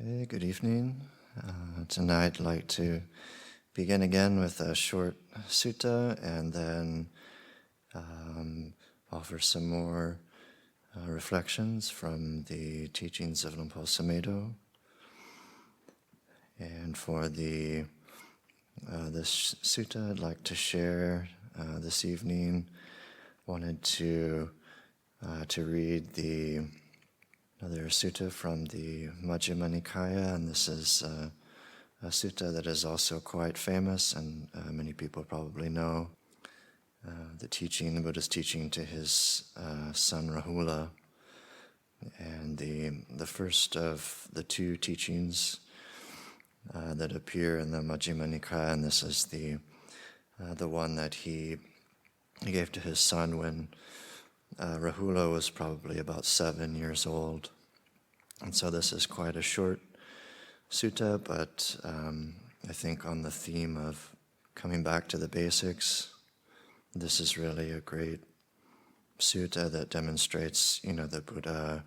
Okay, good evening. Tonight I'd like to begin again with a short sutta and then offer some more reflections from the teachings of Ajahn Sumedho. And for this sutta I'd like to share this evening, wanted to read another sutta from the Majjhima Nikaya, and this is a sutta that is also quite famous, and many people probably know the Buddha's teaching to his son Rahula. And the first of the two teachings that appear in the Majjhima Nikaya, and this is the one that he gave to his son when Rahula was probably about 7 years old. And so this is quite a short sutta, but I think on the theme of coming back to the basics, this is really a great sutta that demonstrates, the Buddha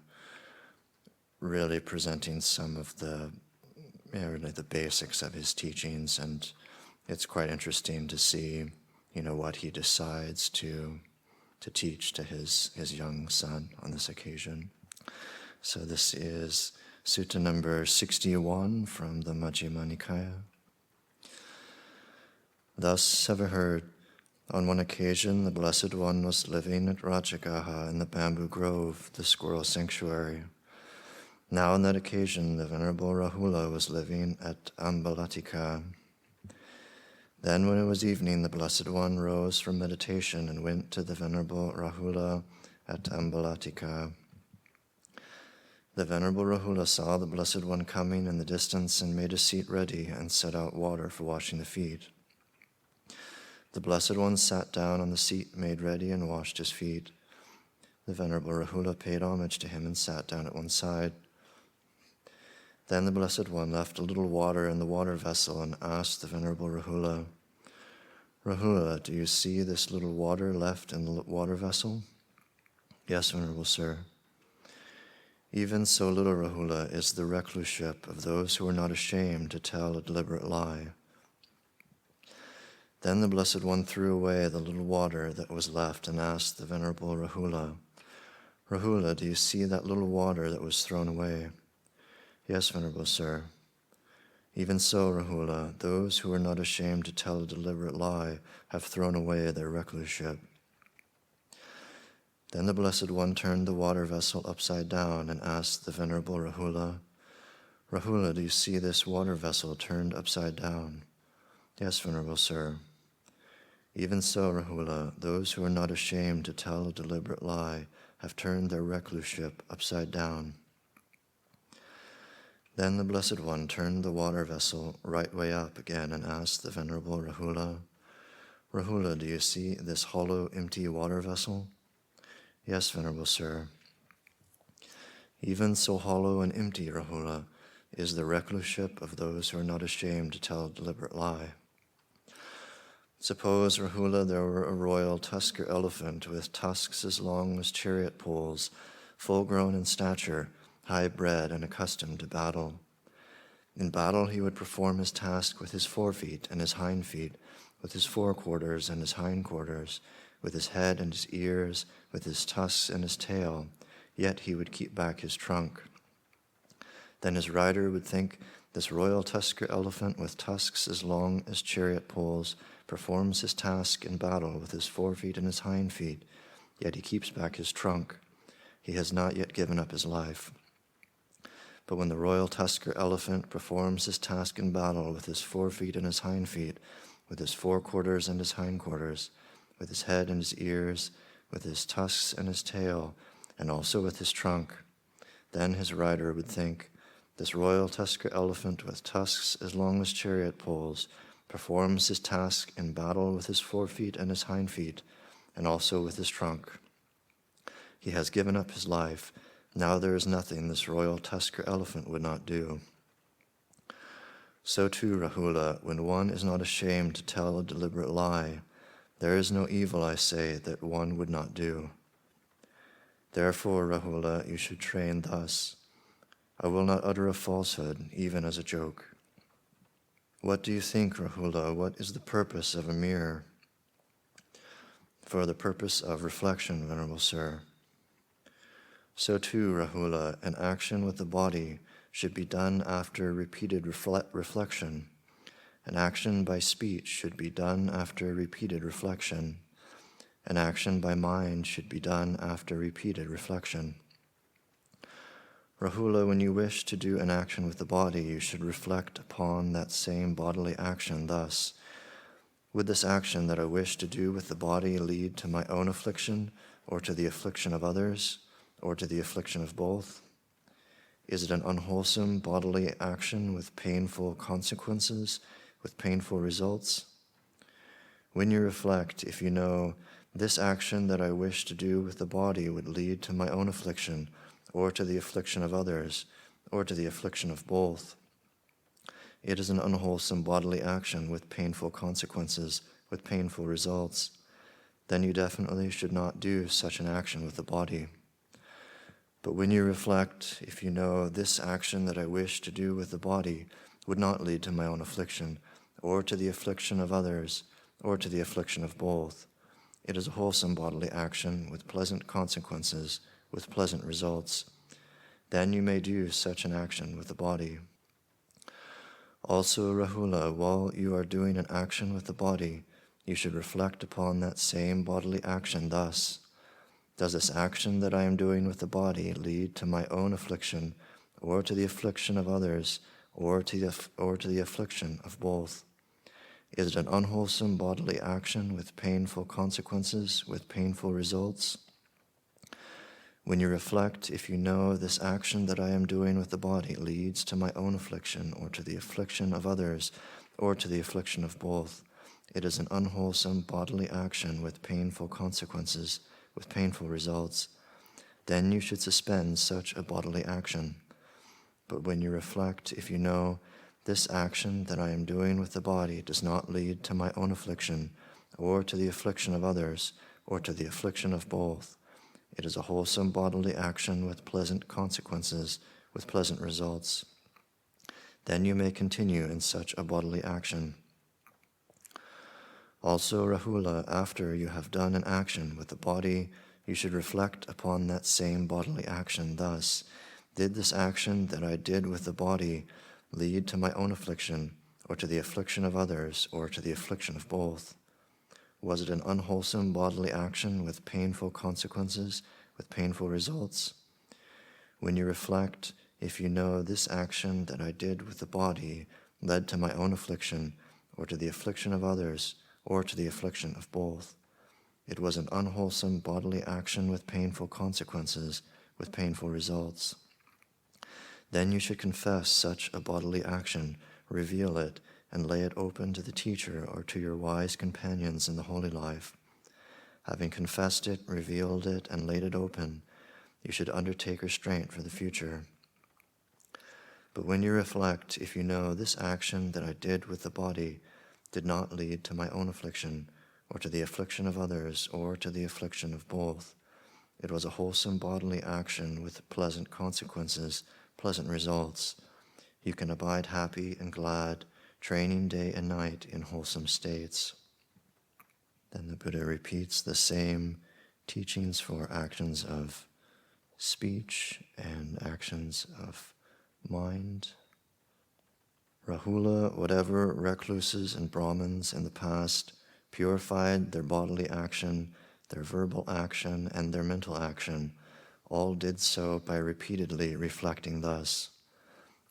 really presenting some of the basics of his teachings, and it's quite interesting to see, what he decides to teach to his young son on this occasion. So this is Sutta number 61 from the Majjhima Nikaya. Thus have I heard, on one occasion the Blessed One was living at Rajagaha in the bamboo grove, the squirrel sanctuary. Now on that occasion the Venerable Rahula was living at Ambalaṭṭhika. Then when it was evening, the Blessed One rose from meditation and went to the Venerable Rahula at Ambalaṭṭhika. The Venerable Rahula saw the Blessed One coming in the distance and made a seat ready and set out water for washing the feet. The Blessed One sat down on the seat made ready and washed his feet. The Venerable Rahula paid homage to him and sat down at one side. Then the Blessed One left a little water in the water vessel and asked the Venerable Rahula, "Rahula, do you see this little water left in the water vessel?" "Yes, Venerable Sir." "Even so, little Rahula, is the recluseship of those who are not ashamed to tell a deliberate lie." Then the Blessed One threw away the little water that was left and asked the Venerable Rahula, "Rahula, do you see that little water that was thrown away?" "Yes, Venerable Sir." "Even so, Rahula, those who are not ashamed to tell a deliberate lie have thrown away their recluseship." Then the Blessed One turned the water vessel upside down and asked the Venerable Rahula, "Rahula, do you see this water vessel turned upside down?" "Yes, Venerable Sir." "Even so, Rahula, those who are not ashamed to tell a deliberate lie have turned their recluseship upside down." Then the Blessed One turned the water vessel right way up again and asked the Venerable Rahula, "Rahula, do you see this hollow, empty water vessel?" "Yes, Venerable Sir." "Even so hollow and empty, Rahula, is the recluseship of those who are not ashamed to tell a deliberate lie. Suppose, Rahula, there were a royal tusker elephant with tusks as long as chariot poles, full-grown in stature, high-bred and accustomed to battle. In battle he would perform his task with his forefeet and his hind feet, with his forequarters and his hindquarters, with his head and his ears, with his tusks and his tail, yet he would keep back his trunk. Then his rider would think, this royal tusker elephant with tusks as long as chariot poles performs his task in battle with his forefeet and his hind feet, yet he keeps back his trunk. He has not yet given up his life. But when the royal tusker elephant performs his task in battle with his forefeet and his hind feet, with his forequarters and his hindquarters, with his head and his ears, with his tusks and his tail, and also with his trunk, then his rider would think, this royal tusker elephant with tusks as long as chariot poles performs his task in battle with his forefeet and his hind feet, and also with his trunk. He has given up his life. Now there is nothing this royal tusker elephant would not do. So too, Rahula, when one is not ashamed to tell a deliberate lie, there is no evil, I say, that one would not do. Therefore, Rahula, you should train thus. I will not utter a falsehood, even as a joke. What do you think, Rahula? What is the purpose of a mirror? For the purpose of reflection, Venerable Sir. So too, Rahula, an action with the body should be done after repeated reflection. An action by speech should be done after repeated reflection. An action by mind should be done after repeated reflection. Rahula, when you wish to do an action with the body, you should reflect upon that same bodily action thus: would this action that I wish to do with the body lead to my own affliction, or to the affliction of others, or to the affliction of both? Is it an unwholesome bodily action with painful consequences, with painful results? When you reflect, if you know, this action that I wish to do with the body would lead to my own affliction, or to the affliction of others, or to the affliction of both, it is an unwholesome bodily action with painful consequences, with painful results. Then you definitely should not do such an action with the body. But when you reflect, if you know, this action that I wish to do with the body would not lead to my own affliction, or to the affliction of others, or to the affliction of both, it is a wholesome bodily action with pleasant consequences, with pleasant results. Then you may do such an action with the body. Also, Rahula, while you are doing an action with the body, you should reflect upon that same bodily action thus: does this action that I am doing with the body lead to my own affliction, or to the affliction of others, or to the affliction of both? Is it an unwholesome bodily action with painful consequences, with painful results? When you reflect, if you know, this action that I am doing with the body leads to my own affliction, or to the affliction of others, or to the affliction of both, it is an unwholesome bodily action with painful consequences, with painful results. Then you should suspend such a bodily action. But when you reflect, if you know, this action that I am doing with the body does not lead to my own affliction, or to the affliction of others, or to the affliction of both, it is a wholesome bodily action with pleasant consequences, with pleasant results. Then you may continue in such a bodily action. Also, Rahula, after you have done an action with the body, you should reflect upon that same bodily action thus: did this action that I did with the body lead to my own affliction, or to the affliction of others, or to the affliction of both? Was it an unwholesome bodily action with painful consequences, with painful results? When you reflect, if you know, this action that I did with the body led to my own affliction, or to the affliction of others, or to the affliction of both, it was an unwholesome bodily action with painful consequences, with painful results. Then you should confess such a bodily action, reveal it, and lay it open to the teacher or to your wise companions in the holy life. Having confessed it, revealed it, and laid it open, you should undertake restraint for the future. But when you reflect, if you know, this action that I did with the body did not lead to my own affliction, or to the affliction of others, or to the affliction of both, it was a wholesome bodily action with pleasant consequences, pleasant results. You can abide happy and glad, training day and night in wholesome states. Then the Buddha repeats the same teachings for actions of speech and actions of mind. Rahula, whatever recluses and Brahmins in the past purified their bodily action, their verbal action, and their mental action, all did so by repeatedly reflecting thus.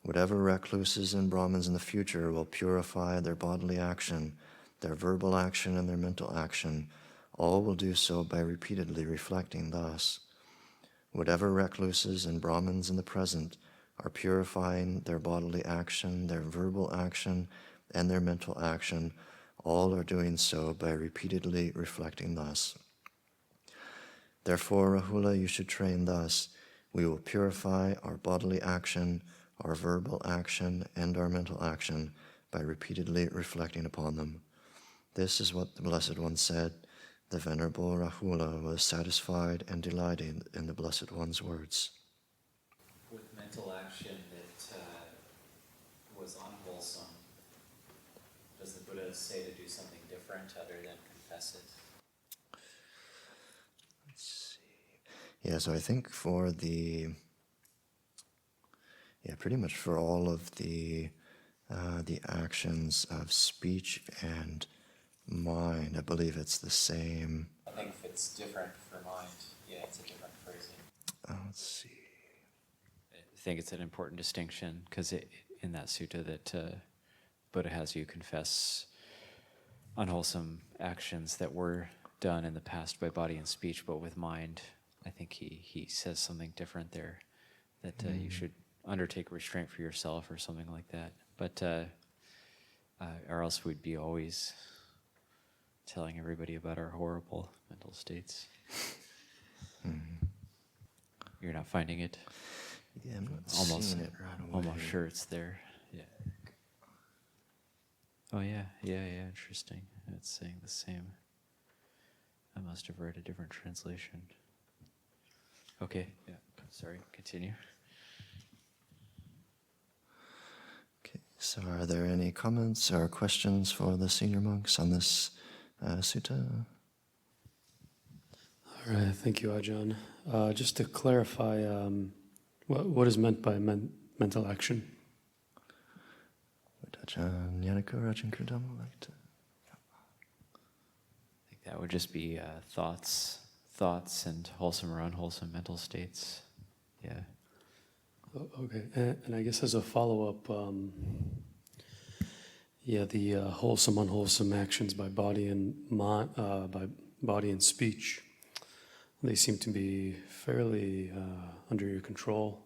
Whatever recluses and Brahmins in the future will purify their bodily action, their verbal action, and their mental action, all will do so by repeatedly reflecting thus. Whatever recluses and Brahmins in the present are purifying their bodily action, their verbal action, and their mental action, all are doing so by repeatedly reflecting thus. Therefore, Rahula, you should train thus: we will purify our bodily action, our verbal action, and our mental action by repeatedly reflecting upon them. This is what the Blessed One said. The Venerable Rahula was satisfied and delighted in the Blessed One's words. With many mental action that was unwholesome, does the Buddha say to do something different other than confess it? Let's see. Yeah, so I think for pretty much for all of the actions of speech and mind, I believe it's the same. I think if it's different for mind, it's a different phrasing. Let's see. I think it's an important distinction because in that sutta that Buddha has you confess unwholesome actions that were done in the past by body and speech, but with mind, I think he says something different there, that you should undertake restraint for yourself or something like that. But or else we'd be always telling everybody about our horrible mental states. You're not finding it? Yeah, I'm not almost seeing it right away. Almost sure it's there. Yeah. Oh yeah, interesting. It's saying the same. I must have read a different translation. Okay, yeah, sorry, continue. Okay, so are there any comments or questions for the senior monks on this sutta? All right, thank you, Ajahn. Just to clarify, what is meant by mental action? Would Ajahn Yanako or Ajahn Kurdama like to? I think that would just be thoughts and wholesome or unwholesome mental states. Yeah. Okay, and I guess as a follow-up, the wholesome, unwholesome actions by body and speech, they seem to be fairly under your control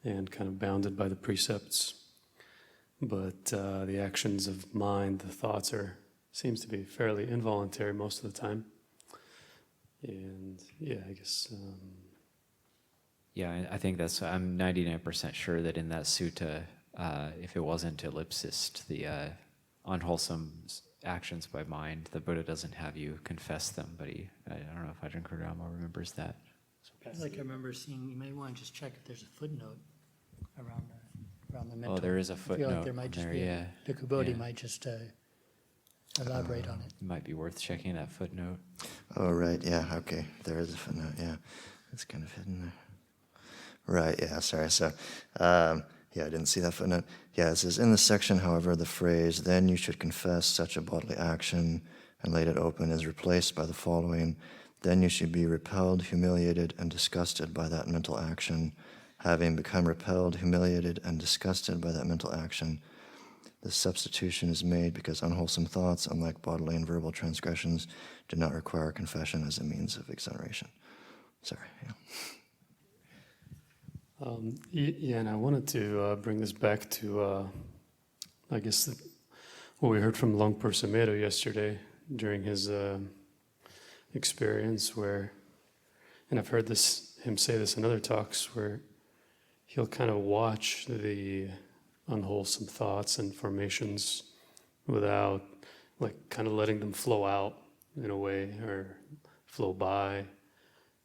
and kind of bounded by the precepts. But the actions of mind, the thoughts seems to be fairly involuntary most of the time. And I guess. I think I'm 99% sure that in that sutta, if it wasn't ellipsist, the unwholesome actions by mind, the Buddha doesn't have you confess them, but I don't know if Ajahn Kurdama remembers that. Like I remember seeing, you may want to just check if there's a footnote around the mental. Oh, there is a I feel footnote like there might just there, be yeah. The Kubodhi might just elaborate on it. It might be worth checking that footnote. Oh, right, yeah, okay. There is a footnote, yeah. It's kind of hidden there. Right, yeah, sorry. So, I didn't see that footnote. Yeah, it says, in this section, however, the phrase, then you should confess such a bodily action and laid it open is replaced by the following, then you should be repelled, humiliated, and disgusted by that mental action. Having become repelled, humiliated, and disgusted by that mental action, the substitution is made because unwholesome thoughts, unlike bodily and verbal transgressions, do not require confession as a means of exoneration. Sorry, And I wanted to bring this back to, I guess, what we heard from Longpo Sumedho yesterday during his experience where, and I've heard him say this in other talks, where he'll kind of watch the unwholesome thoughts and formations without, kind of letting them flow out in a way or flow by.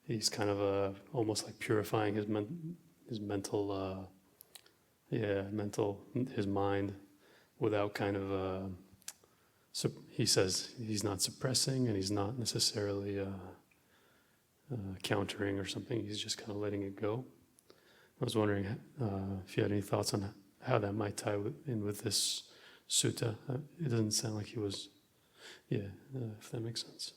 He's kind of almost like purifying his his mind without kind of, he says he's not suppressing and he's not necessarily countering or something, he's just kind of letting it go. I was wondering if you had any thoughts on how that might tie in with this sutta. It doesn't sound like he was, if that makes sense.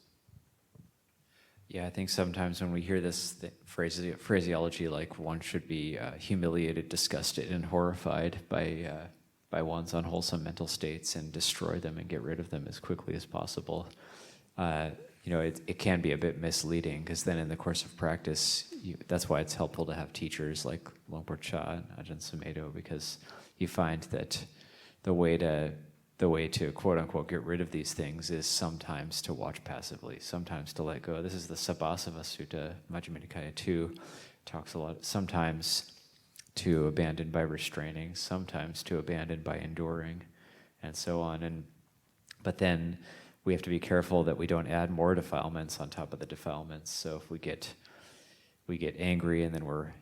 Yeah, I think sometimes when we hear this phraseology, like one should be humiliated, disgusted, and horrified by one's unwholesome mental states and destroy them and get rid of them as quickly as possible, it can be a bit misleading, because then in the course of practice, that's why it's helpful to have teachers like Longpo Cha and Ajahn Sumedho, because you find that the way to quote unquote get rid of these things is sometimes to watch passively, sometimes to let go. This is the Sabbasava Sutta, Majjhima Nikaya 2, talks a lot, sometimes to abandon by restraining, sometimes to abandon by enduring, and so on. But then we have to be careful that we don't add more defilements on top of the defilements. So if we get angry and then we're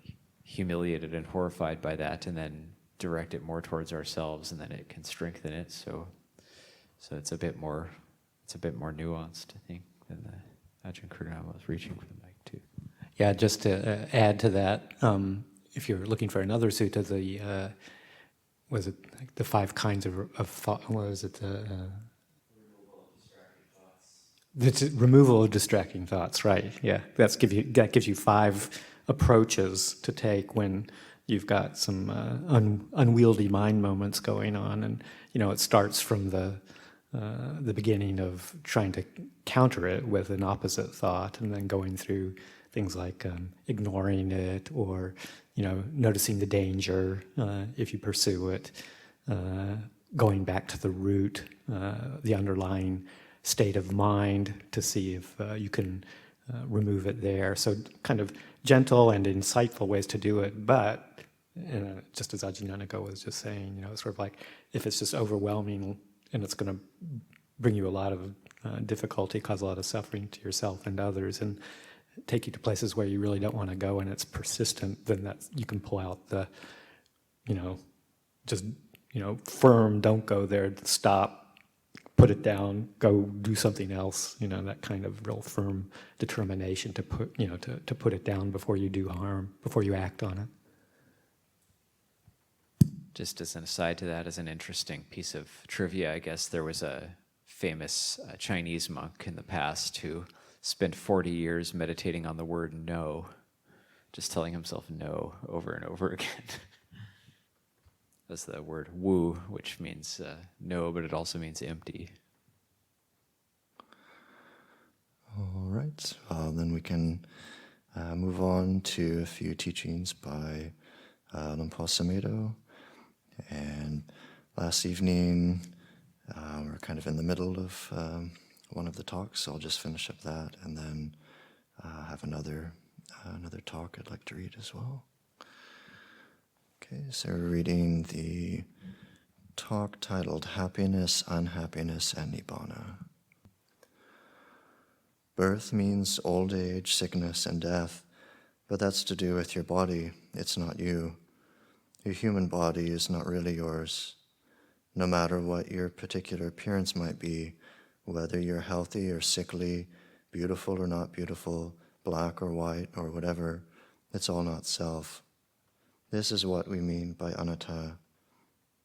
humiliated and horrified by that, and then direct it more towards ourselves, and then it can strengthen it. So it's a bit more nuanced, I think, than the Ajahn Sudhiro was reaching for the mic too. Yeah, just to add to that, if you're looking for another sutta, was it like the 5 kinds of thought? What was it? The removal of distracting thoughts, right? Yeah, that gives you 5 approaches to take when you've got some unwieldy mind moments going on, and it starts from the beginning of trying to counter it with an opposite thought, and then going through things like ignoring it, or noticing the danger if you pursue it, going back to the root, the underlying state of mind, to see if you can remove it there. So kind of gentle and insightful ways to do it, but just as Ajahn Sumedho was just saying, sort of like if it's just overwhelming and it's going to bring you a lot of difficulty, cause a lot of suffering to yourself and others, and take you to places where you really don't want to go, and it's persistent, then that you can pull out the, firm, don't go there, stop, put it down, go do something else. That kind of real firm determination to put, to put it down before you do harm, before you act on it. Just as an aside to that, as an interesting piece of trivia, I guess there was a famous Chinese monk in the past who spent 40 years meditating on the word no, just telling himself no over and over again. That's the word wu, which means no, but it also means empty. All right, then we can move on to a few teachings by Ajahn Sumedho. And last evening, we're kind of in the middle of one of the talks, so I'll just finish up that, and then have another talk I'd like to read as well. Okay, so we're reading the talk titled Happiness, Unhappiness, and Nibbana. Birth means old age, sickness, and death, but that's to do with your body. It's not you. Your human body is not really yours. No matter what your particular appearance might be, whether you're healthy or sickly, beautiful or not beautiful, black or white or whatever, it's all not self. This is what we mean by anatta.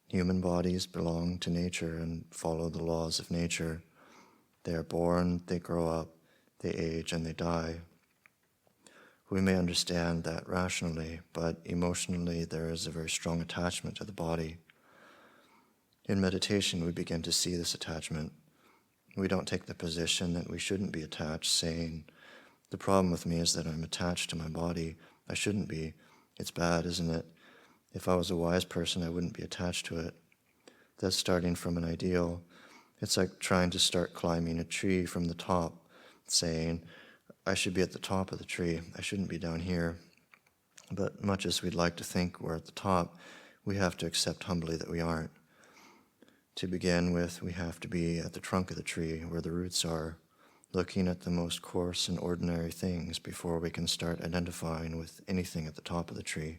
Human bodies belong to nature and follow the laws of nature. They are born, they grow up, they age, and they die. We may understand that rationally, but emotionally there is a very strong attachment to the body. In meditation, we begin to see this attachment. We don't take the position that we shouldn't be attached, saying, the problem with me is that I'm attached to my body. I shouldn't be. It's bad, isn't it? If I was a wise person, I wouldn't be attached to it. That's starting from an ideal. It's like trying to start climbing a tree from the top, saying, I should be at the top of the tree. I shouldn't be down here. But much as we'd like to think we're at the top, we have to accept humbly that we aren't. To begin with, we have to be at the trunk of the tree where the roots are, looking at the most coarse and ordinary things before we can start identifying with anything at the top of the tree.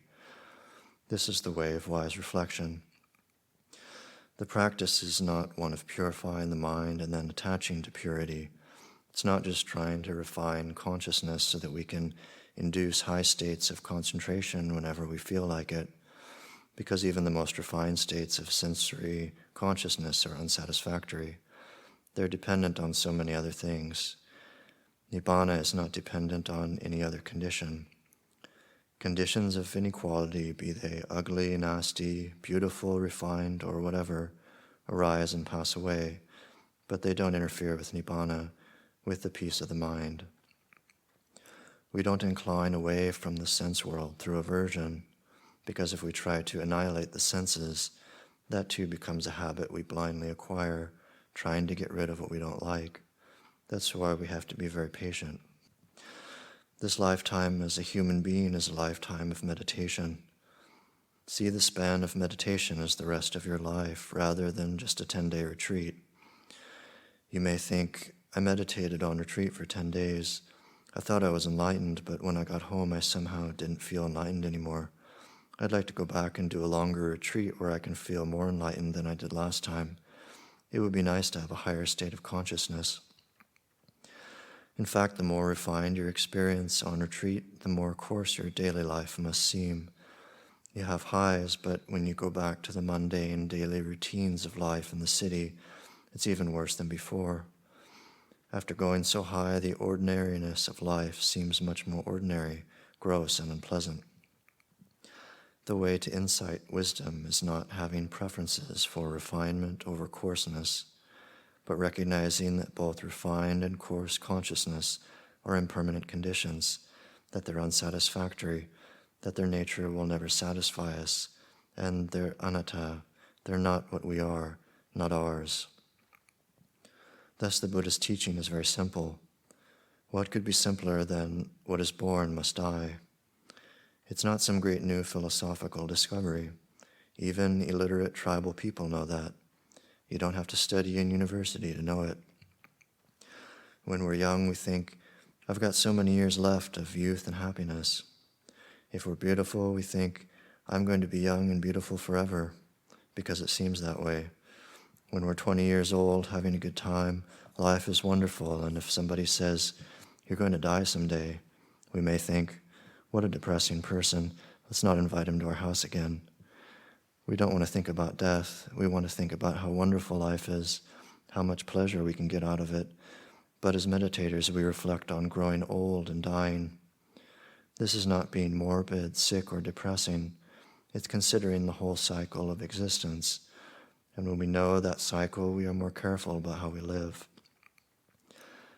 This is the way of wise reflection. The practice is not one of purifying the mind and then attaching to purity. It's not just trying to refine consciousness so that we can induce high states of concentration whenever we feel like it, because even the most refined states of sensory consciousness are unsatisfactory. They're dependent on so many other things. Nibbana is not dependent on any other condition. Conditions of inequality, be they ugly, nasty, beautiful, refined, or whatever, arise and pass away, but they don't interfere with Nibbana, with the peace of the mind. We don't incline away from the sense world through aversion, because if we try to annihilate the senses, that too becomes a habit we blindly acquire, trying to get rid of what we don't like. That's why we have to be very patient. This lifetime as a human being is a lifetime of meditation. See the span of meditation as the rest of your life, rather than just a 10-day retreat. You may think, I meditated on retreat for 10 days. I thought I was enlightened, but when I got home, I somehow didn't feel enlightened anymore. I'd like to go back and do a longer retreat where I can feel more enlightened than I did last time. It would be nice to have a higher state of consciousness. In fact, the more refined your experience on retreat, the more coarse your daily life must seem. You have highs, but when you go back to the mundane daily routines of life in the city, it's even worse than before. After going so high, the ordinariness of life seems much more ordinary, gross, and unpleasant. The way to insight wisdom is not having preferences for refinement over coarseness, but recognizing that both refined and coarse consciousness are impermanent conditions, that they're unsatisfactory, that their nature will never satisfy us, and they're anatta, they're not what we are, not ours. Thus the Buddha's teaching is very simple. What could be simpler than what is born must die? It's not some great new philosophical discovery. Even illiterate tribal people know that. You don't have to study in university to know it. When we're young, we think, I've got so many years left of youth and happiness. If we're beautiful, we think, I'm going to be young and beautiful forever, because it seems that way. When we're 20 years old, having a good time, life is wonderful, and if somebody says, you're going to die someday, we may think, what a depressing person, let's not invite him to our house again. We don't want to think about death. We want to think about how wonderful life is, how much pleasure we can get out of it. But as meditators, we reflect on growing old and dying. This is not being morbid, sick, or depressing. It's considering the whole cycle of existence. And when we know that cycle, we are more careful about how we live.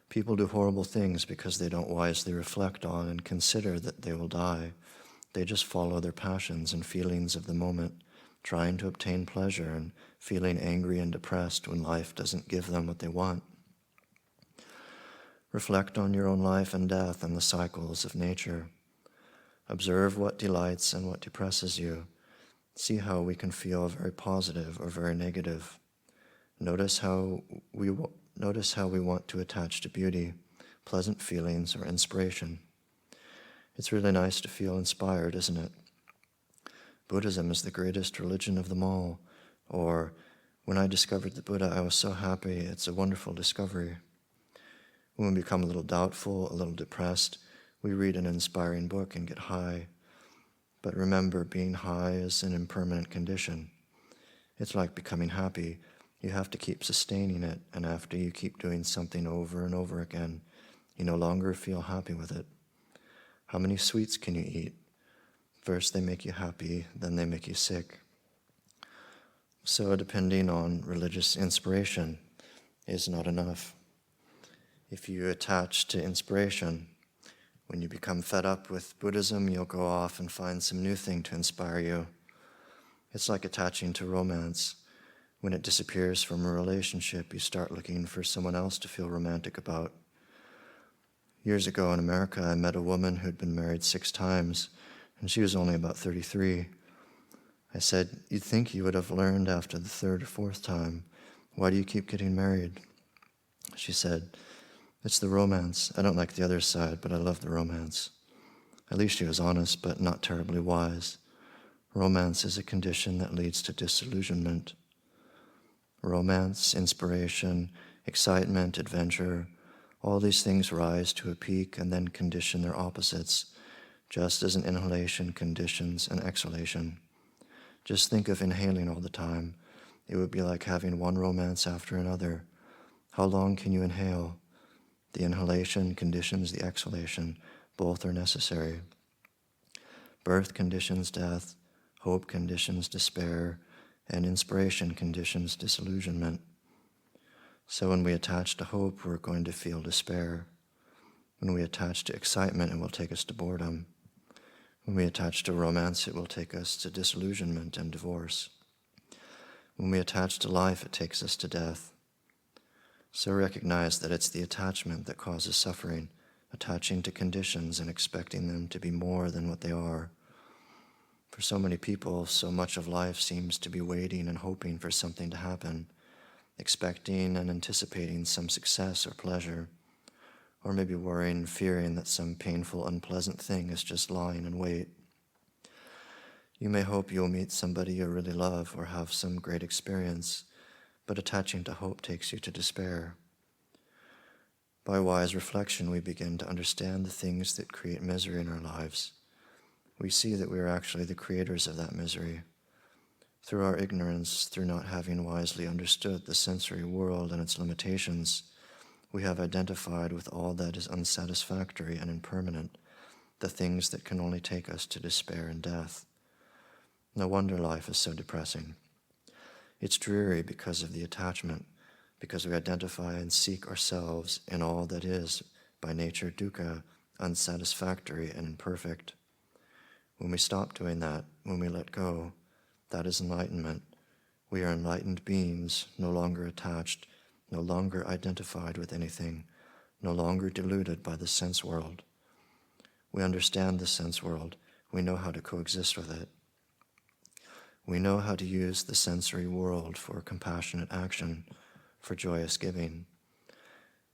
People do horrible things because they don't wisely reflect on and consider that they will die. They just follow their passions and feelings of the moment, trying to obtain pleasure and feeling angry and depressed when life doesn't give them what they want. Reflect on your own life and death and the cycles of nature. Observe what delights and what depresses you. See how we can feel very positive or very negative. Notice how we want to attach to beauty, pleasant feelings, or inspiration. It's really nice to feel inspired, isn't it? Buddhism is the greatest religion of them all. Or, when I discovered the Buddha, I was so happy. It's a wonderful discovery. When we become a little doubtful, a little depressed, we read an inspiring book and get high. But remember, being high is an impermanent condition. It's like becoming happy. You have to keep sustaining it, and after you keep doing something over and over again, you no longer feel happy with it. How many sweets can you eat? First they make you happy, then they make you sick. So depending on religious inspiration is not enough. If you attach to inspiration, when you become fed up with Buddhism, you'll go off and find some new thing to inspire you. It's like attaching to romance. When it disappears from a relationship, you start looking for someone else to feel romantic about. Years ago in America, I met a woman who'd been married 6 times, and she was only about 33. I said, you'd think you would have learned after the 3rd or 4th time. Why do you keep getting married? She said, it's the romance. I don't like the other side, but I love the romance. At least she was honest, but not terribly wise. Romance is a condition that leads to disillusionment. Romance, inspiration, excitement, adventure, all these things rise to a peak and then condition their opposites, just as an inhalation conditions an exhalation. Just think of inhaling all the time. It would be like having one romance after another. How long can you inhale? The inhalation conditions the exhalation. Both are necessary. Birth conditions death, hope conditions despair, and inspiration conditions disillusionment. So when we attach to hope, we're going to feel despair. When we attach to excitement, it will take us to boredom. When we attach to romance, it will take us to disillusionment and divorce. When we attach to life, it takes us to death. So recognize that it's the attachment that causes suffering, attaching to conditions and expecting them to be more than what they are. For so many people, so much of life seems to be waiting and hoping for something to happen, expecting and anticipating some success or pleasure, or maybe worrying and fearing that some painful, unpleasant thing is just lying in wait. You may hope you'll meet somebody you really love or have some great experience, but attaching to hope takes you to despair. By wise reflection, we begin to understand the things that create misery in our lives. We see that we are actually the creators of that misery. Through our ignorance, through not having wisely understood the sensory world and its limitations, we have identified with all that is unsatisfactory and impermanent, the things that can only take us to despair and death. No wonder life is so depressing. It's dreary because of the attachment, because we identify and seek ourselves in all that is, by nature, dukkha, unsatisfactory and imperfect. When we stop doing that, when we let go, that is enlightenment. We are enlightened beings, no longer attached, no longer identified with anything, no longer deluded by the sense world. We understand the sense world. We know how to coexist with it. We know how to use the sensory world for compassionate action, for joyous giving.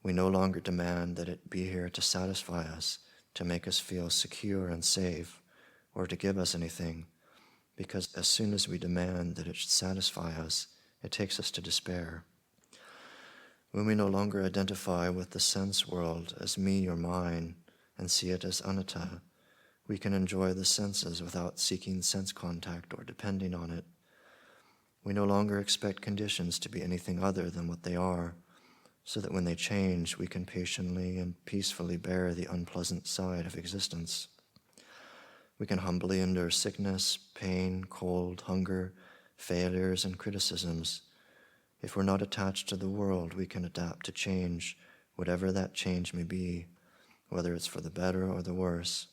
We no longer demand that it be here to satisfy us, to make us feel secure and safe, or to give us anything, because as soon as we demand that it should satisfy us, it takes us to despair. When we no longer identify with the sense world as me or mine and see it as anatta, we can enjoy the senses without seeking sense contact or depending on it. We no longer expect conditions to be anything other than what they are, so that when they change, we can patiently and peacefully bear the unpleasant side of existence. We can humbly endure sickness, pain, cold, hunger, failures, and criticisms. If we're not attached to the world, we can adapt to change, whatever that change may be, whether it's for the better or the worse.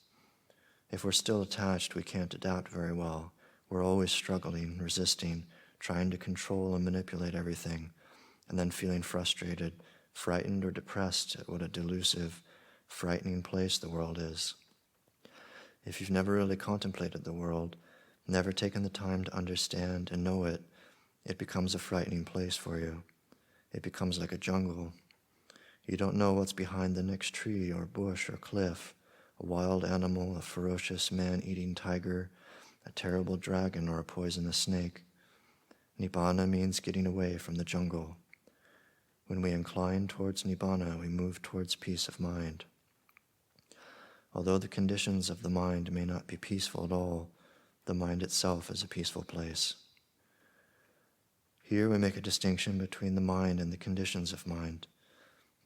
If we're still attached, we can't adapt very well. We're always struggling, resisting, trying to control and manipulate everything, and then feeling frustrated, frightened, or depressed at what a delusive, frightening place the world is. If you've never really contemplated the world, never taken the time to understand and know it, it becomes a frightening place for you. It becomes like a jungle. You don't know what's behind the next tree or bush or cliff, a wild animal, a ferocious man-eating tiger, a terrible dragon, or a poisonous snake. Nibbana means getting away from the jungle. When we incline towards Nibbana, we move towards peace of mind. Although the conditions of the mind may not be peaceful at all, the mind itself is a peaceful place. Here we make a distinction between the mind and the conditions of mind.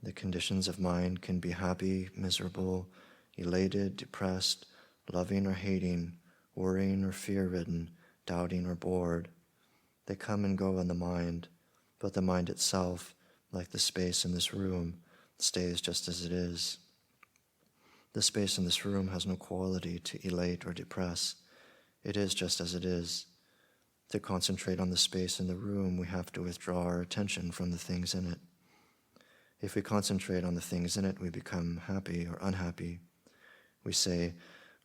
The conditions of mind can be happy, miserable, elated, depressed, loving or hating, worrying or fear-ridden, doubting or bored. They come and go in the mind, but the mind itself, like the space in this room, stays just as it is. The space in this room has no quality to elate or depress. It is just as it is. To concentrate on the space in the room, we have to withdraw our attention from the things in it. If we concentrate on the things in it, we become happy or unhappy. We say,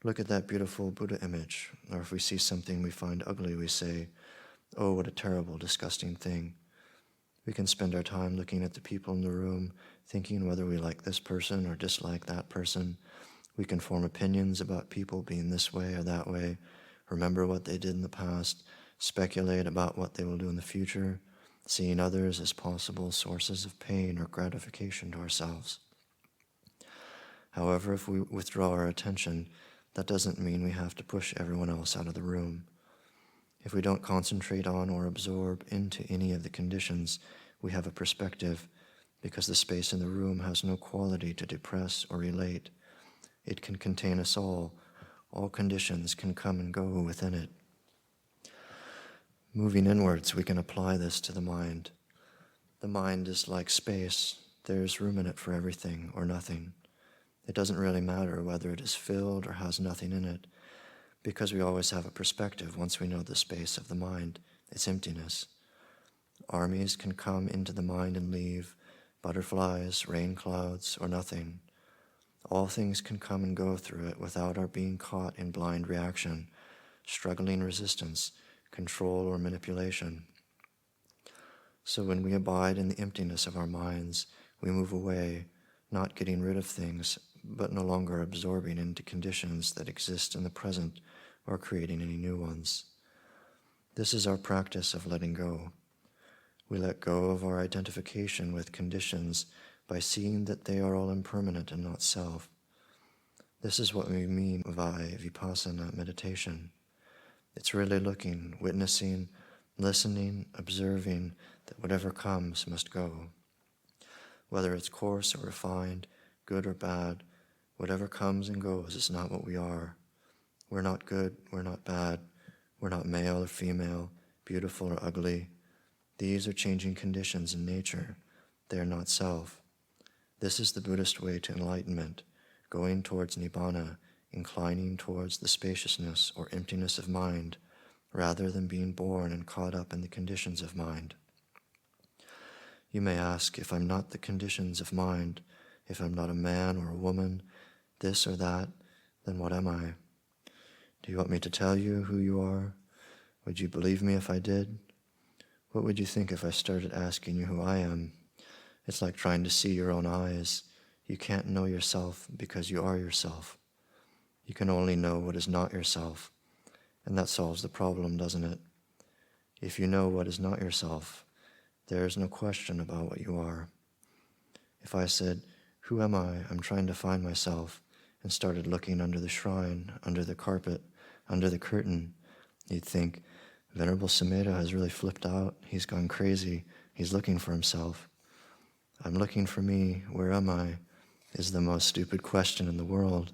"Look at that beautiful Buddha image." Or if we see something we find ugly, we say, "Oh, what a terrible, disgusting thing." We can spend our time looking at the people in the room, thinking whether we like this person or dislike that person. We can form opinions about people being this way or that way, remember what they did in the past, speculate about what they will do in the future, seeing others as possible sources of pain or gratification to ourselves. However, if we withdraw our attention, that doesn't mean we have to push everyone else out of the room. If we don't concentrate on or absorb into any of the conditions, we have a perspective, because the space in the room has no quality to depress or elate. It can contain us all. All conditions can come and go within it. Moving inwards, we can apply this to the mind. The mind is like space. There's room in it for everything or nothing. It doesn't really matter whether it is filled or has nothing in it, because we always have a perspective once we know the space of the mind, its emptiness. Armies can come into the mind and leave, butterflies, rain clouds, or nothing. All things can come and go through it without our being caught in blind reaction, struggling resistance, control, or manipulation. So when we abide in the emptiness of our minds, we move away, not getting rid of things, but no longer absorbing into conditions that exist in the present or creating any new ones. This is our practice of letting go. We let go of our identification with conditions by seeing that they are all impermanent and not self. This is what we mean by vipassana meditation. It's really looking, witnessing, listening, observing that whatever comes must go. Whether it's coarse or refined, good or bad, whatever comes and goes is not what we are. We're not good, we're not bad, we're not male or female, beautiful or ugly. These are changing conditions in nature. They are not self. This is the Buddhist way to enlightenment, going towards nibbana, inclining towards the spaciousness or emptiness of mind, rather than being born and caught up in the conditions of mind. You may ask, if I'm not the conditions of mind, if I'm not a man or a woman, this or that, then what am I? Do you want me to tell you who you are? Would you believe me if I did? What would you think if I started asking you who I am? It's like trying to see your own eyes. You can't know yourself because you are yourself. You can only know what is not yourself, and that solves the problem, doesn't it? If you know what is not yourself, there is no question about what you are. If I said, who am I? I'm trying to find myself, and started looking under the shrine, under the carpet, under the curtain, you'd think, Venerable Sumedho has really flipped out. He's gone crazy. He's looking for himself. I'm looking for me. Where am I? Is the most stupid question in the world.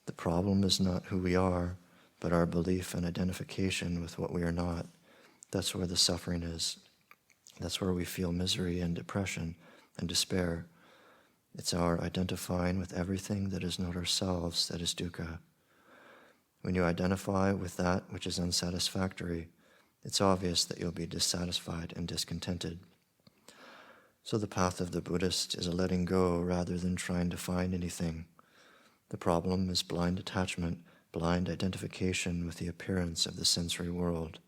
The problem is not who we are, but our belief and identification with what we are not. That's where the suffering is. That's where we feel misery and depression and despair. It's our identifying with everything that is not ourselves that is dukkha. When you identify with that which is unsatisfactory, it's obvious that you'll be dissatisfied and discontented. So the path of the Buddhist is a letting go rather than trying to find anything. The problem is blind attachment, blind identification with the appearance of the sensory world.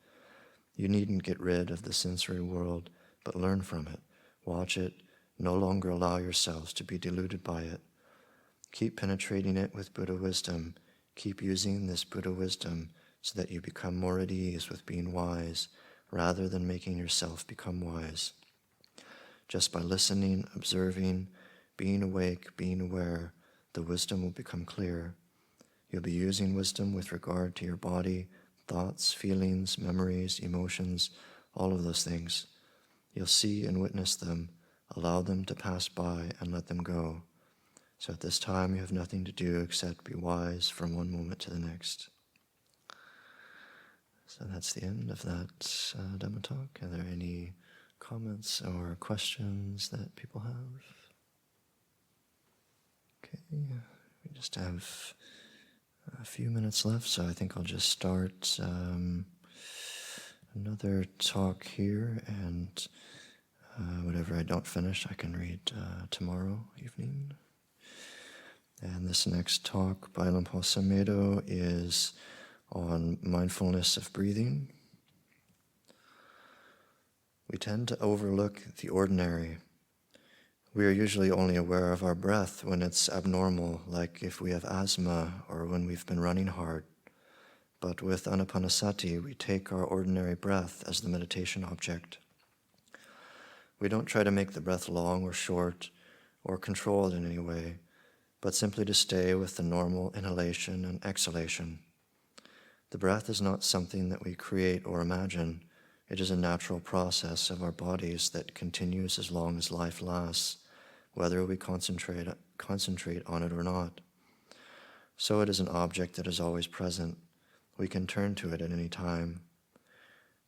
You needn't get rid of the sensory world, but learn from it, watch it, no longer allow yourselves to be deluded by it. Keep penetrating it with Buddha wisdom. Keep using this Buddha wisdom so that you become more at ease with being wise, rather than making yourself become wise. Just by listening, observing, being awake, being aware, the wisdom will become clear. You'll be using wisdom with regard to your body, thoughts, feelings, memories, emotions, all of those things. You'll see and witness them, allow them to pass by and let them go. So at this time, you have nothing to do except be wise from one moment to the next. So that's the end of that Dhamma talk. Are there any comments or questions that people have? Okay, we just have a few minutes left, so I think I'll just start another talk here, and whatever I don't finish, I can read tomorrow evening. And this next talk by Lumpur Sumedho is on mindfulness of breathing. We tend to overlook the ordinary. We are usually only aware of our breath when it's abnormal, like if we have asthma or when we've been running hard. But with anapanasati, we take our ordinary breath as the meditation object. We don't try to make the breath long or short or control it in any way, but simply to stay with the normal inhalation and exhalation. The breath is not something that we create or imagine. It is a natural process of our bodies that continues as long as life lasts, whether we concentrate on it or not. So it is an object that is always present. We can turn to it at any time.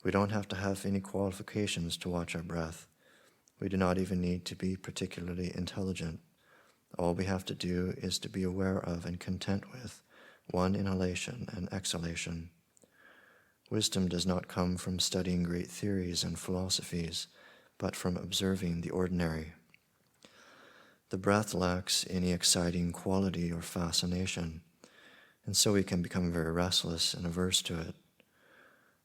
We don't have to have any qualifications to watch our breath. We do not even need to be particularly intelligent. All we have to do is to be aware of and content with one inhalation and exhalation. Wisdom does not come from studying great theories and philosophies, but from observing the ordinary. The breath lacks any exciting quality or fascination, and so we can become very restless and averse to it.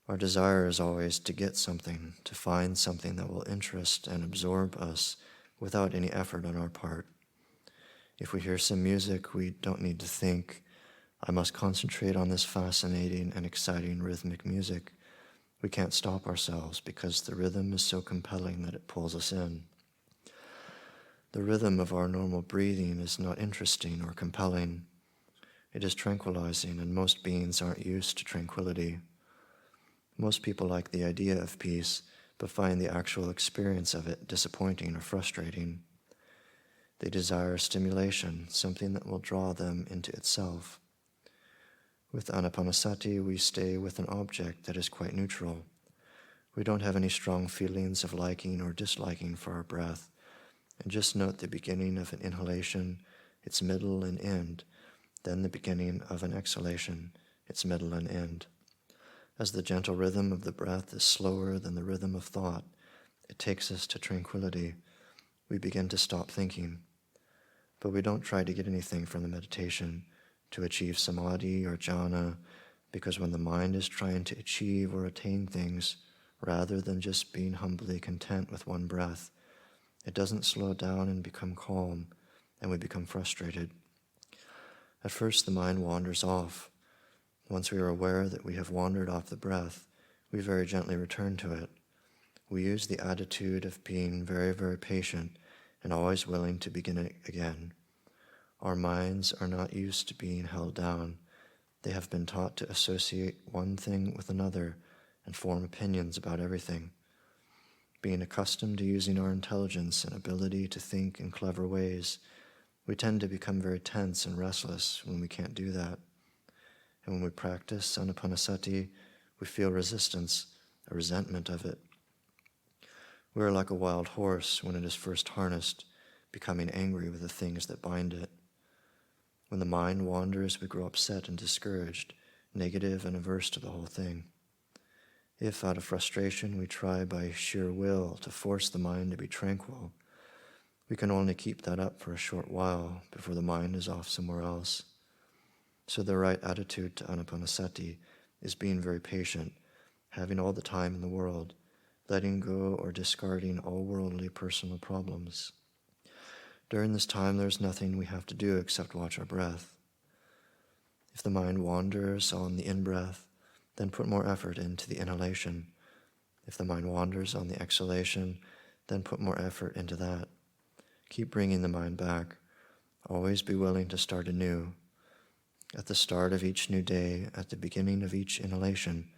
Our desire is always to get something, to find something that will interest and absorb us without any effort on our part. If we hear some music, we don't need to think, I must concentrate on this fascinating and exciting rhythmic music. We can't stop ourselves because the rhythm is so compelling that it pulls us in. The rhythm of our normal breathing is not interesting or compelling. It is tranquilizing, and most beings aren't used to tranquility. Most people like the idea of peace, but find the actual experience of it disappointing or frustrating. They desire stimulation, something that will draw them into itself. With anapanasati, we stay with an object that is quite neutral. We don't have any strong feelings of liking or disliking for our breath, and just note the beginning of an inhalation, its middle and end, then the beginning of an exhalation, its middle and end. As the gentle rhythm of the breath is slower than the rhythm of thought, it takes us to tranquility. We begin to stop thinking. But we don't try to get anything from the meditation, to achieve samadhi or jhana, because when the mind is trying to achieve or attain things, rather than just being humbly content with one breath, it doesn't slow down and become calm, and we become frustrated. At first, the mind wanders off. Once we are aware that we have wandered off the breath, we very gently return to it. We use the attitude of being very, very patient and always willing to begin it again. Our minds are not used to being held down. They have been taught to associate one thing with another and form opinions about everything. Being accustomed to using our intelligence and ability to think in clever ways, we tend to become very tense and restless when we can't do that. And when we practice anapanasati, we feel resistance, a resentment of it. We are like a wild horse when it is first harnessed, becoming angry with the things that bind it. When the mind wanders, we grow upset and discouraged, negative and averse to the whole thing. If, out of frustration, we try by sheer will to force the mind to be tranquil, we can only keep that up for a short while before the mind is off somewhere else. So the right attitude to anapanasati is being very patient, having all the time in the world, letting go or discarding all worldly personal problems. During this time, there's nothing we have to do except watch our breath. If the mind wanders on the in-breath, then put more effort into the inhalation. If the mind wanders on the exhalation, then put more effort into that. Keep bringing the mind back. Always be willing to start anew. At the start of each new day, at the beginning of each inhalation,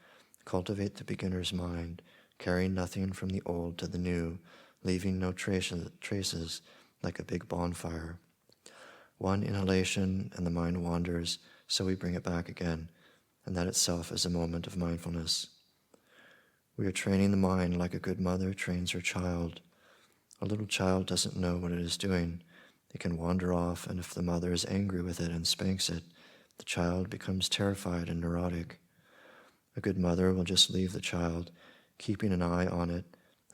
cultivate the beginner's mind, carrying nothing from the old to the new, leaving no traces like a big bonfire. One inhalation and the mind wanders, so we bring it back again, and that itself is a moment of mindfulness. We are training the mind like a good mother trains her child. A little child doesn't know what it is doing. It can wander off, and if the mother is angry with it and spanks it, the child becomes terrified and neurotic. A good mother will just leave the child, keeping an eye on it,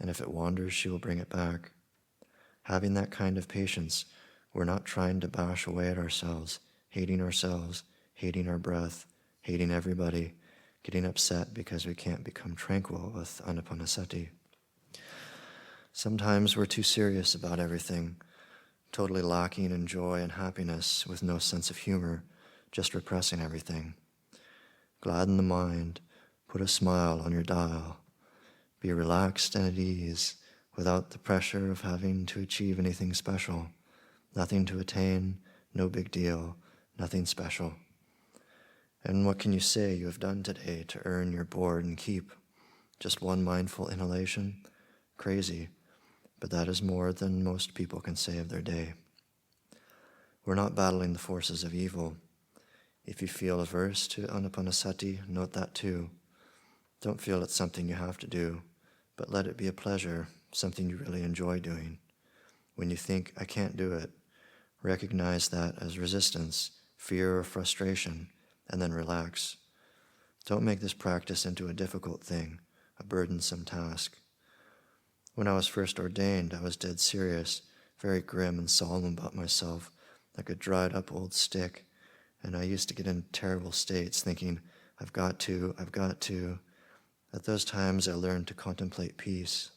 and if it wanders, she will bring it back. Having that kind of patience, we're not trying to bash away at ourselves, hating our breath, hating everybody, getting upset because we can't become tranquil with anapanasati. Sometimes we're too serious about everything, totally lacking in joy and happiness with no sense of humor, just repressing everything. Gladden the mind, put a smile on your dial, be relaxed and at ease, without the pressure of having to achieve anything special, nothing to attain, no big deal, nothing special. And what can you say you have done today to earn your board and keep? Just one mindful inhalation? Crazy, but that is more than most people can say of their day. We're not battling the forces of evil. If you feel averse to anapanasati, note that too. Don't feel it's something you have to do, but let it be a pleasure, something you really enjoy doing. When you think, I can't do it, recognize that as resistance, fear, or frustration, and then relax. Don't make this practice into a difficult thing, a burdensome task. When I was first ordained, I was dead serious, very grim and solemn about myself, like a dried up old stick, and I used to get in terrible states thinking, I've got to. At those times I learned to contemplate peace.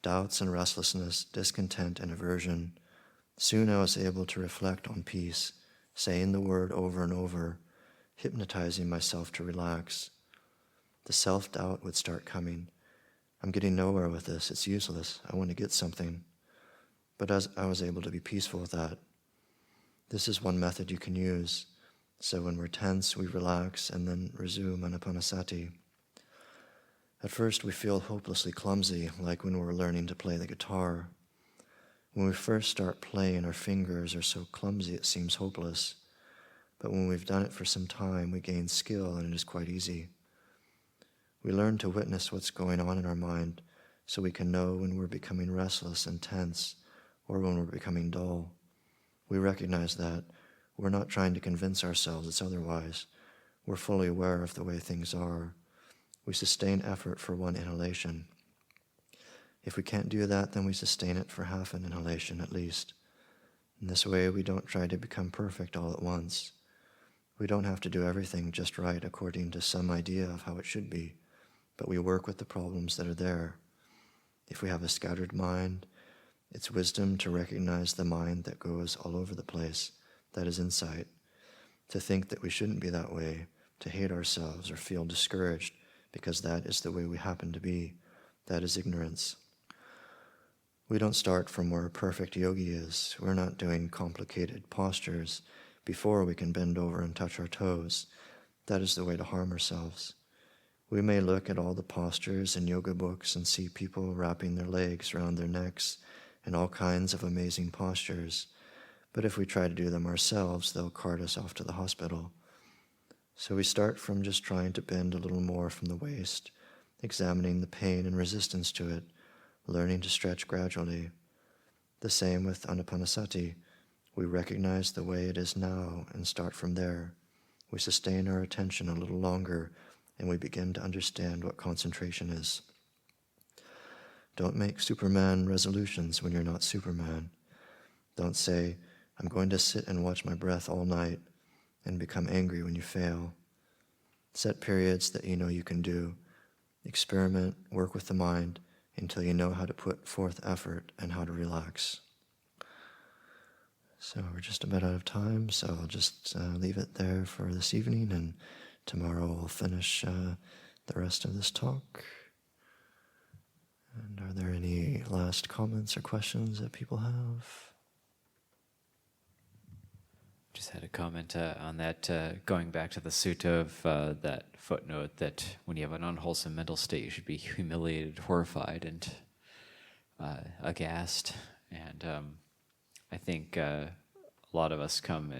Doubts and restlessness, discontent and aversion, Soon I was able to reflect on peace, saying the word over and over, hypnotizing myself to relax. The self-doubt would start coming. I'm getting nowhere with this. It's useless. I want to get something. But as I was able to be peaceful with that. This is one method you can use. So when we're tense, we relax and then resume anapanasati. At first, we feel hopelessly clumsy, like when we're learning to play the guitar. When we first start playing, our fingers are so clumsy it seems hopeless. But when we've done it for some time, we gain skill and it is quite easy. We learn to witness what's going on in our mind so we can know when we're becoming restless and tense or when we're becoming dull. We recognize that we're not trying to convince ourselves it's otherwise. We're fully aware of the way things are. We sustain effort for one inhalation. If we can't do that, then we sustain it for half an inhalation at least. In this way, we don't try to become perfect all at once. We don't have to do everything just right according to some idea of how it should be, but we work with the problems that are there. If we have a scattered mind, it's wisdom to recognize the mind that goes all over the place. That is insight. To think that we shouldn't be that way, to hate ourselves or feel discouraged because that is the way we happen to be, that is ignorance. We don't start from where a perfect yogi is. We're not doing complicated postures before we can bend over and touch our toes. That is the way to harm ourselves. We may look at all the postures in yoga books and see people wrapping their legs around their necks and all kinds of amazing postures. But if we try to do them ourselves, they'll cart us off to the hospital. So we start from just trying to bend a little more from the waist, examining the pain and resistance to it, learning to stretch gradually. The same with anapanasati. We recognize the way it is now and start from there. We sustain our attention a little longer and we begin to understand what concentration is. Don't make Superman resolutions when you're not Superman. Don't say, I'm going to sit and watch my breath all night and become angry when you fail. Set periods that you know you can do. Experiment, work with the mind until you know how to put forth effort and how to relax. So we're just about out of time, so I'll just leave it there for this evening, and tomorrow we'll finish the rest of this talk. And are there any last comments or questions that people have? Just had a comment on that, going back to the sutta of that footnote that when you have an unwholesome mental state, you should be humiliated, horrified, and aghast. And I think a lot of us come,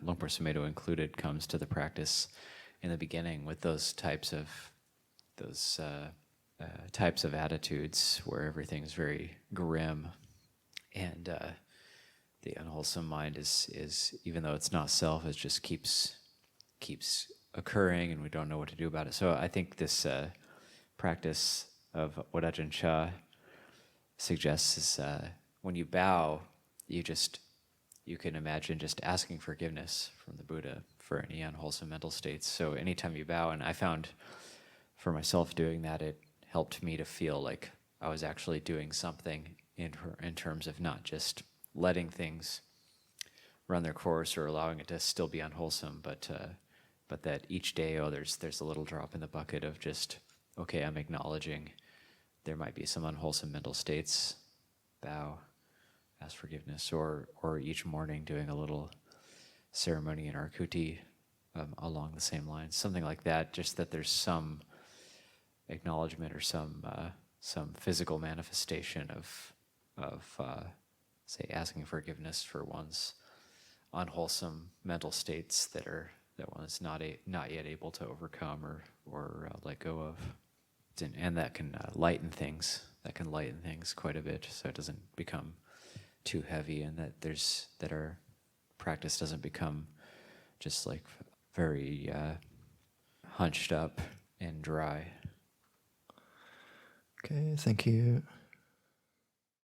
Luang Por Sumedho included, comes to the practice in the beginning with those types of attitudes where everything's very grim, and the unwholesome mind is even though it's not self, it just keeps occurring, and we don't know what to do about it. So I think this practice of what Ajahn Chah suggests is when you bow, you can imagine just asking forgiveness from the Buddha for any unwholesome mental states. So anytime you bow, and I found for myself doing that, it helped me to feel like I was actually doing something in terms of not just letting things run their course or allowing it to still be unwholesome, but that each day, there's a little drop in the bucket of just, okay, I'm acknowledging there might be some unwholesome mental states, bow, ask forgiveness, or each morning doing a little ceremony in our kuti along the same lines, something like that, just that there's some acknowledgement or some physical manifestation of say, asking forgiveness for one's unwholesome mental states that one is not yet able to overcome or let go of, and that can lighten things. That can lighten things quite a bit, so it doesn't become too heavy, and that our practice doesn't become just like very hunched up and dry. Okay, thank you.